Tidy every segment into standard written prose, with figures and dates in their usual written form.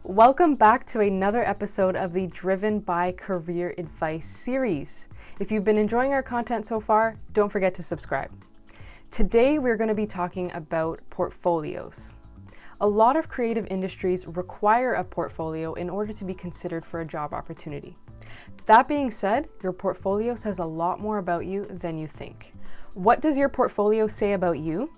Welcome back to another episode of the Driven by Career Advice series. If you've been enjoying our content so far, don't forget to subscribe. Today, we're going to be talking about portfolios. A lot of creative industries require a portfolio in order to be considered for a job opportunity. That being said, your portfolio says a lot more about you than you think. What does your portfolio say about you?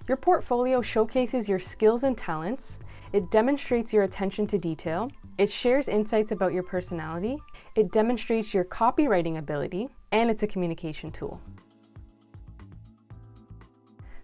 Your portfolio showcases your skills and talents. It demonstrates your attention to detail. It shares insights about your personality. It demonstrates your copywriting ability, and it's a communication tool.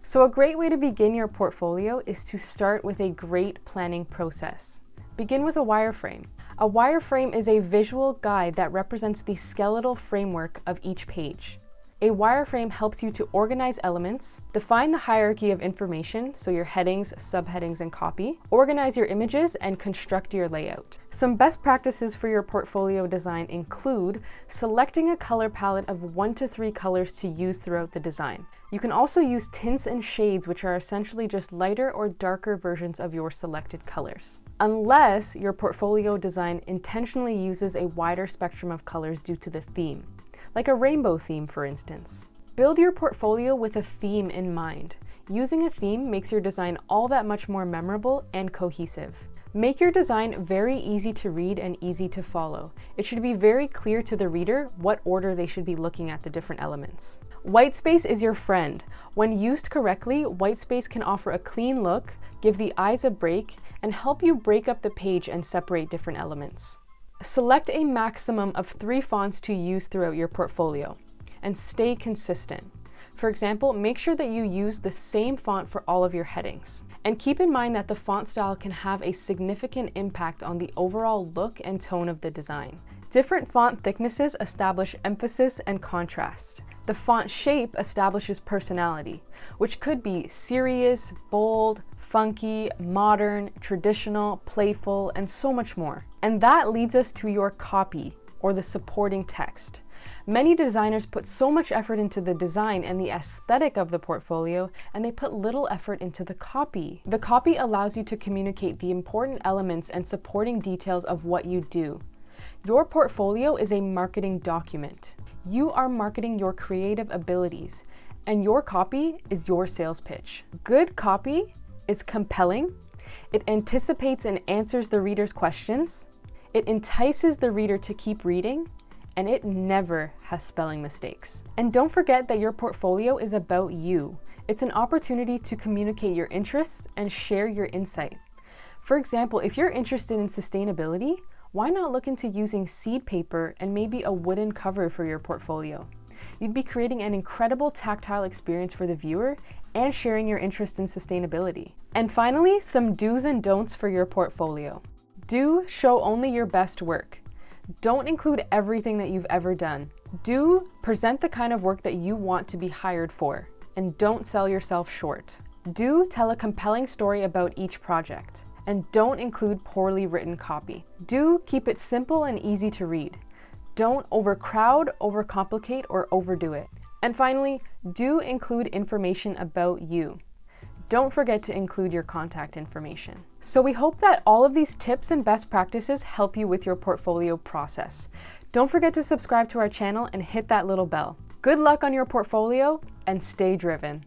So a great way to begin your portfolio is to start with a great planning process. Begin with a wireframe. A wireframe is a visual guide that represents the skeletal framework of each page. A wireframe helps you to organize elements, define the hierarchy of information, so your headings, subheadings, and copy, organize your images, and construct your layout. Some best practices for your portfolio design include selecting a color palette of 1 to 3 colors to use throughout the design. You can also use tints and shades, which are essentially just lighter or darker versions of your selected colors. Unless your portfolio design intentionally uses a wider spectrum of colors due to the theme. Like a rainbow theme, for instance. Build your portfolio with a theme in mind. Using a theme makes your design all that much more memorable and cohesive. Make your design very easy to read and easy to follow. It should be very clear to the reader what order they should be looking at the different elements. White space is your friend. When used correctly, white space can offer a clean look, give the eyes a break, and help you break up the page and separate different elements. Select a maximum of 3 fonts to use throughout your portfolio and stay consistent. For example, make sure that you use the same font for all of your headings. And keep in mind that the font style can have a significant impact on the overall look and tone of the design. Different font thicknesses establish emphasis and contrast. The font shape establishes personality, which could be serious, bold, funky, modern, traditional, playful, and so much more. And that leads us to your copy, or the supporting text. Many designers put so much effort into the design and the aesthetic of the portfolio, and they put little effort into the copy. The copy allows you to communicate the important elements and supporting details of what you do. Your portfolio is a marketing document. You are marketing your creative abilities, and your copy is your sales pitch. Good copy is compelling, it anticipates and answers the reader's questions, it entices the reader to keep reading, and it never has spelling mistakes. And don't forget that your portfolio is about you. It's an opportunity to communicate your interests and share your insight. For example, if you're interested in sustainability, why not look into using seed paper and maybe a wooden cover for your portfolio? You'd be creating an incredible tactile experience for the viewer and sharing your interest in sustainability. And finally, some do's and don'ts for your portfolio. Do show only your best work. Don't include everything that you've ever done. Do present the kind of work that you want to be hired for, and don't sell yourself short. Do tell a compelling story about each project, and don't include poorly written copy. Do keep it simple and easy to read. Don't overcrowd, overcomplicate, or overdo it. And finally, do include information about you. Don't forget to include your contact information. So we hope that all of these tips and best practices help you with your portfolio process. Don't forget to subscribe to our channel and hit that little bell. Good luck on your portfolio and stay driven.